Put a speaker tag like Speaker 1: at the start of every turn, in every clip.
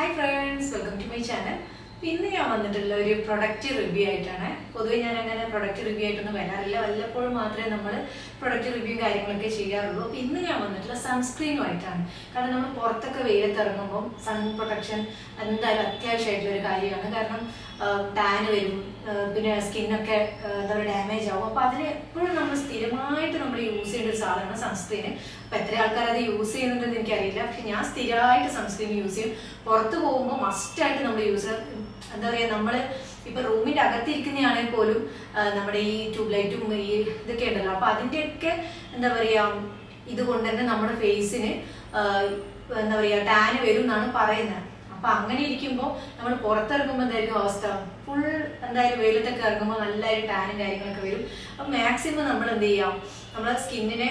Speaker 1: Hi friends, welcome to my channel. ഇന്ന് ഞാൻ വന്നിട്ടുള്ള ഒരു പ്രൊഡക്റ്റ് റിവ്യൂ ആയിട്ടാണ്. പൊതുവെ ഞാൻ അങ്ങനെ പ്രൊഡക്റ്റ് റിവ്യൂ ആയിട്ടൊന്നും വരാറില്ല. വല്ലപ്പോഴും മാത്രമേ നമ്മൾ പ്രൊഡക്റ്റ് റിവ്യൂ കാര്യങ്ങളൊക്കെ ചെയ്യാറുള്ളൂ. അപ്പോൾ ഇന്ന് ഞാൻ വന്നിട്ടുള്ള സൺസ്ക്രീനുമായിട്ടാണ്. കാരണം നമ്മൾ പുറത്തൊക്കെ വെയിലത്ത് ഇറങ്ങുമ്പോൾ സൺ പ്രൊട്ടക്ഷൻ എന്തായാലും അത്യാവശ്യമായിട്ടുള്ള ഒരു കാര്യമാണ്. കാരണം ടാൻ വരും, പിന്നെ സ്കിന്നൊക്കെ എന്താ പറയുക ഡാമേജ് ആവും. അപ്പോൾ അതിന് എപ്പോഴും നമ്മൾ സ്ഥിരമായിട്ട് നമ്മൾ യൂസ് ചെയ്യേണ്ട ഒരു സാധനമാണ് സൺസ്ക്രീന്. അപ്പോൾ എത്ര ആൾക്കാർ അത് യൂസ് ചെയ്യുന്നുണ്ടെന്ന് എനിക്കറിയില്ല. പക്ഷെ ഞാൻ സ്ഥിരമായിട്ട് സൺസ്ക്രീൻ യൂസ് ചെയ്യും. പുറത്ത് പോകുമ്പോൾ മസ്റ്റായിട്ട് നമ്മൾ യൂസ് എന്താ പറയുക, നമ്മൾ ഇപ്പം റൂമിൻ്റെ അകത്തിരിക്കുന്നതാണെങ്കിൽ പോലും നമ്മുടെ ഈ ട്യൂബ് ലൈറ്റും ഈ ഇതൊക്കെ ഉണ്ടല്ലോ, അപ്പോൾ അതിൻ്റെയൊക്കെ എന്താ പറയുക ഇതുകൊണ്ട് തന്നെ നമ്മുടെ ഫേസിന് എന്താ പറയുക ടാന് വരും എന്നാണ് പറയുന്നത്. അപ്പം അങ്ങനെ ഇരിക്കുമ്പോൾ നമ്മൾ പുറത്തിറങ്ങുമ്പോൾ എന്തായിരിക്കും അവസ്ഥ? ഫുൾ എന്തായാലും വെയിലത്തൊക്കെ ഇറങ്ങുമ്പോൾ നല്ലൊരു ടാനും കാര്യങ്ങളൊക്കെ വരും. അപ്പം മാക്സിമം നമ്മൾ എന്ത് ചെയ്യാം, നമ്മളെ സ്കിന്നിനെ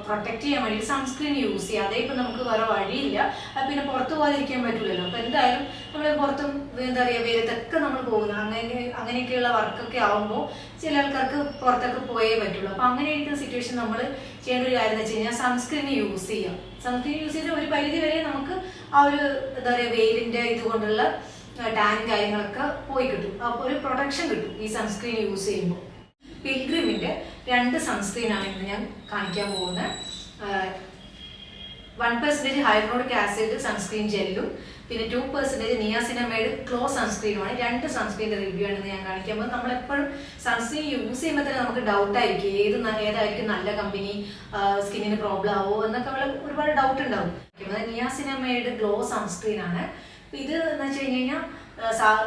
Speaker 1: പ്രൊട്ടക്ട് ചെയ്യാൻ വേണ്ടി സൺസ്ക്രീൻ യൂസ് ചെയ്യുക. അതേ ഇപ്പം നമുക്ക് വേറെ വഴിയില്ല. പിന്നെ പുറത്ത് പോകാതിരിക്കാൻ പറ്റില്ലല്ലോ. അപ്പം എന്തായാലും നമ്മൾ പുറത്തും എന്താ പറയുക വെയിലത്തൊക്കെ നമ്മൾ പോകുന്നത് അങ്ങനെയൊക്കെയുള്ള വർക്കൊക്കെ ആകുമ്പോൾ ചില ആൾക്കാർക്ക് പുറത്തൊക്കെ പോയേ പറ്റുള്ളൂ. അപ്പം അങ്ങനെ ഇരിക്കുന്ന സിറ്റുവേഷൻ നമ്മൾ ചെയ്യേണ്ട ഒരു കാര്യം എന്ന് വെച്ച് കഴിഞ്ഞാൽ സൺസ്ക്രീൻ യൂസ് ചെയ്യാം. സൺസ്ക്രീൻ യൂസ് ചെയ്താൽ ഒരു പരിധി വരെ നമുക്ക് ആ ഒരു എന്താ പറയുക വെയിലിൻ്റെ ഇതുകൊണ്ടുള്ള ടാനും കാര്യങ്ങളൊക്കെ പോയി കിട്ടും. അപ്പോൾ ഒരു പ്രൊട്ടക്ഷൻ കിട്ടും ഈ സൺസ്ക്രീൻ യൂസ് ചെയ്യുമ്പോൾ. പിൽഗ്രിമിൻ്റെ 2 സൺസ്ക്രീനാണ് ഇന്ന് ഞാൻ കാണിക്കാൻ പോകുന്നത്. 1% ഹൈഡ്രോണിക് ആസിഡ് സൺസ്ക്രീൻ ജെല്ലും പിന്നെ 2% നിയാസിനമൈഡ് ക്ലോ സൺസ്ക്രീനുമാണ്. 2 സൺസ്ക്രീൻ്റെ റിവ്യൂ ആണ് ഞാൻ കാണിക്കാൻ പോകുന്നത്. നമ്മളെപ്പോഴും സൺസ്ക്രീൻ യൂസ് ചെയ്യുമ്പോൾ തന്നെ നമുക്ക് ഡൗട്ടായിരിക്കും ഏതായിരിക്കും നല്ല കമ്പനി, സ്കിന്നിന് പ്രോബ്ലം ആവോ എന്നൊക്കെ ഒരുപാട് ഡൗട്ട് ഉണ്ടാവും. നിയാസിനമൈഡ് ഗ്ലോ സൺസ്ക്രീനാണ്. ഇത് എന്ന് വെച്ച് കഴിഞ്ഞ് കഴിഞ്ഞാൽ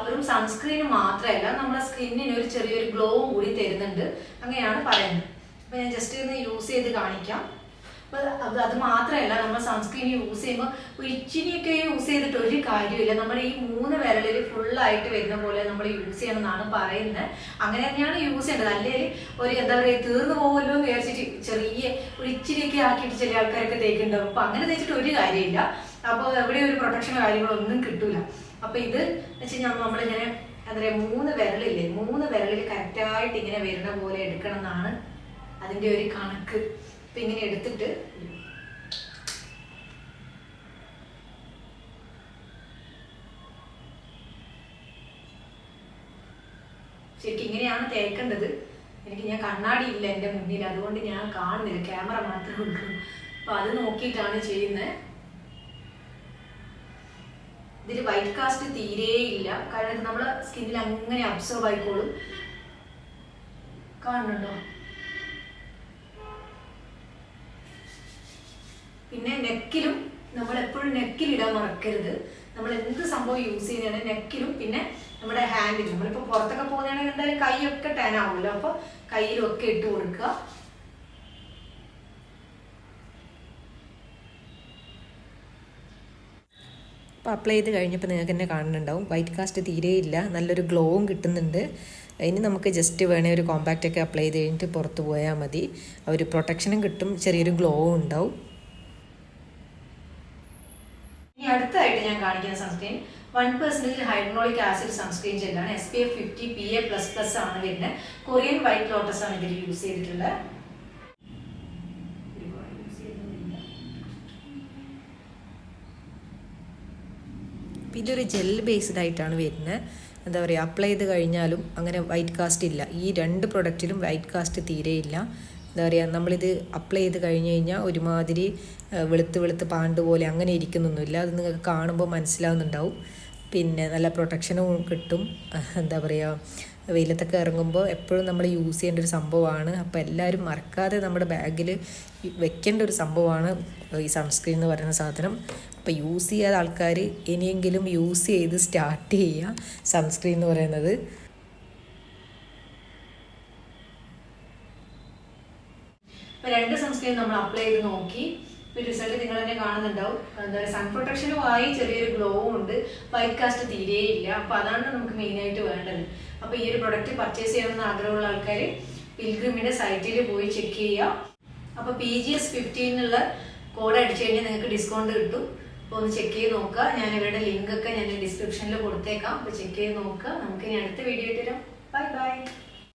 Speaker 1: ഒരു സൺസ്ക്രീന് മാത്രമല്ല, നമ്മുടെ സ്കിന്നിന് ഒരു ചെറിയൊരു ഗ്ലോവും കൂടി തരുന്നുണ്ട്, അങ്ങനെയാണ് പറയുന്നത്. അപ്പോൾ ഞാൻ ജസ്റ്റ് ഒന്ന് യൂസ് ചെയ്ത് കാണിക്കാം. അപ്പോൾ അത് മാത്രമല്ല, നമ്മൾ സൺസ്ക്രീൻ യൂസ് ചെയ്യുമ്പോൾ ഒരു ഇച്ചിരിയൊക്കെ യൂസ് ചെയ്തിട്ട് ഒരു കാര്യമില്ല. നമ്മുടെ ഈ 3 വിരലിൽ ഫുള്ളായിട്ട് വരുന്ന പോലെ നമ്മൾ യൂസ് ചെയ്യണമെന്നാണ് പറയുന്നത്. അങ്ങനെ തന്നെയാണ് യൂസ് ചെയ്യേണ്ടത്. അല്ലെങ്കിൽ ഒരു എന്താ പറയുക തീർന്നു പോകുമല്ലോ എന്ന് വിചാരിച്ചിട്ട് ചെറിയ ഒരു ഇച്ചിരിയൊക്കെ ആക്കിയിട്ട് ചില ആൾക്കാരൊക്കെ തേക്കുന്നുണ്ടാവും. അപ്പോൾ അങ്ങനെ തേച്ചിട്ട് ഒരു കാര്യമില്ല. അപ്പോൾ എവിടെ ഒരു പ്രൊട്ടക്ഷനോ കാര്യങ്ങളോ ഒന്നും കിട്ടൂല. അപ്പോൾ ഇത് വെച്ച് കഴിഞ്ഞാൽ നമ്മളിങ്ങനെ എന്താ പറയുക 3 വിരലില്ലേ, 3 വിരലിൽ കറക്റ്റായിട്ട് ഇങ്ങനെ വരുന്ന പോലെ എടുക്കണം എന്നാണ് അതിൻ്റെ ഒരു കണക്ക്. അപ്പം ഇങ്ങനെ എടുത്തിട്ട് ശരിക്കും ഇങ്ങനെയാണ് തേക്കേണ്ടത്. ഞാൻ കണ്ണാടി ഇല്ല എൻ്റെ മുന്നിൽ, അതുകൊണ്ട് ഞാൻ കാണുന്നില്ല, ക്യാമറ മാത്രമേ ഉള്ളൂ. അപ്പം അത് നോക്കിയിട്ടാണ് ചെയ്യുന്നത്. ഇതിൽ വൈറ്റ് കാസ്റ്റ് തീരെ ഇല്ല, കാരണം ഇത് നമ്മുടെ സ്കിന്നിൽ അങ്ങനെ അബ്സോർബ് ആയിക്കോളും. കാണുന്നുണ്ടോ? പിന്നെ നെക്കിലും നമ്മൾ എപ്പോഴും നെക്കിലിടാൻ മറക്കരുത്. നമ്മൾ എന്ത് സംഭവം യൂസ് ചെയ്യുന്നതാണ് നെക്കിലും പിന്നെ നമ്മുടെ ഹാൻഡിലും. നമ്മളിപ്പോൾ പുറത്തൊക്കെ പോകുന്നതാണെങ്കിൽ എന്തായാലും കൈയൊക്കെ ടാൻ ആവുമല്ലോ, അപ്പോൾ കയ്യിലും ഒക്കെ ഇട്ട് കൊടുക്കുക.
Speaker 2: അപ്പോൾ അപ്ലൈ ചെയ്ത് കഴിഞ്ഞപ്പോൾ നിങ്ങൾക്ക് തന്നെ കാണുന്നുണ്ടാവും വൈറ്റ് കാസ്റ്റ് തീരെയില്ല, നല്ലൊരു ഗ്ലോവും കിട്ടുന്നുണ്ട്. ഇനി നമുക്ക് ജസ്റ്റ് വേണേൽ ഒരു കോമ്പാക്റ്റൊക്കെ അപ്ലൈ ചെയ്ത് കഴിഞ്ഞിട്ട് പുറത്ത് പോയാൽ മതി. ഒരു പ്രൊട്ടക്ഷനും കിട്ടും, ചെറിയൊരു ഗ്ലോവും ഉണ്ടാവും.
Speaker 1: ഇനി അടുത്തായിട്ട് ഞാൻ കാണിക്കുന്ന സൺസ്ക്രീൻ 1% ഹൈഡ്രോണിക് ആസിഡ് സൺസ്ക്രീൻ ജെല്ലാണ്. SPF 50 PA++ ആണ് വരുന്നത്. കൊറിയൻ വൈറ്റ് ലോട്ടസ് ആണ് ഇതിൽ യൂസ് ചെയ്തിട്ടുള്ളത്.
Speaker 2: ഇതൊരു ജെൽ ബേസ്ഡ് ആയിട്ടാണ് വരുന്നത്. എന്താ പറയുക, അപ്ലൈ ചെയ്ത് കഴിഞ്ഞാലും അങ്ങനെ വൈറ്റ് കാസ്റ്റ് ഇല്ല. ഈ 2 പ്രൊഡക്റ്റിലും വൈറ്റ് കാസ്റ്റ് തീരെയില്ല. എന്താ പറയുക, നമ്മളിത് അപ്ലൈ ചെയ്ത് കഴിഞ്ഞ് കഴിഞ്ഞാൽ ഒരുമാതിരി വെളുത്ത് പാണ്ട് പോലെ അങ്ങനെ ഇരിക്കുന്നൊന്നുമില്ല. അത് നിങ്ങൾക്ക് കാണുമ്പോൾ മനസ്സിലാവുന്നുണ്ടാവും. പിന്നെ നല്ല പ്രൊട്ടക്ഷനും കിട്ടും. എന്താ പറയുക, വെയിലത്തൊക്കെ ഇറങ്ങുമ്പോൾ എപ്പോഴും നമ്മൾ യൂസ് ചെയ്യേണ്ട ഒരു സംഭവമാണ്. അപ്പോൾ എല്ലാവരും മറക്കാതെ നമ്മുടെ ബാഗിൽ വെക്കേണ്ട ഒരു സംഭവമാണ് ഈ സൺസ്ക്രീൻ എന്ന് പറയുന്ന സാധനം. അപ്പോൾ യൂസ് ചെയ്യാത്ത ആൾക്കാർ ഇനിയെങ്കിലും യൂസ് ചെയ്ത് സ്റ്റാർട്ട് ചെയ്യുക സൺസ്ക്രീൻ എന്ന് പറയുന്നത്.
Speaker 1: ഇപ്പോൾ 2 സൺസ്ക്രീൻ നമ്മൾ അപ്ലൈ ചെയ്ത് നോക്കി. റിസൾട്ട് നിങ്ങൾ തന്നെ കാണുന്നുണ്ടാവും. എന്താ പറയുക, സൺ പ്രൊട്ടക്ഷനുമായി ചെറിയൊരു ഗ്ലോവും ഉണ്ട്, വൈറ്റ് കാസ്റ്റ് തീരെയില്ല. അപ്പോൾ അതാണ് നമുക്ക് മെയിനായിട്ട് വേണ്ടത്. അപ്പോൾ ഈ ഒരു പ്രൊഡക്റ്റ് പർച്ചേസ് ചെയ്യണമെന്ന് ആഗ്രഹമുള്ള ആൾക്കാർ പിൽഗ്രിമിൻ്റെ സൈറ്റിൽ പോയി ചെക്ക് ചെയ്യുക. അപ്പോൾ PGS 15 എന്നുള്ള കോഡ് അടിച്ചു കഴിഞ്ഞാൽ നിങ്ങൾക്ക് ഡിസ്കൗണ്ട് കിട്ടും. അപ്പോൾ ഒന്ന് ചെക്ക് ചെയ്ത് നോക്കുക. ഞാൻ ഇവരുടെ ലിങ്കൊക്കെ ഞാൻ ഡിസ്ക്രിപ്ഷനിൽ കൊടുത്തേക്കാം. അപ്പോൾ ചെക്ക് ചെയ്ത് നോക്കുക. നമുക്ക് ഇനി അടുത്ത വീഡിയോ ഇട്ട് തരാം. Bye bye.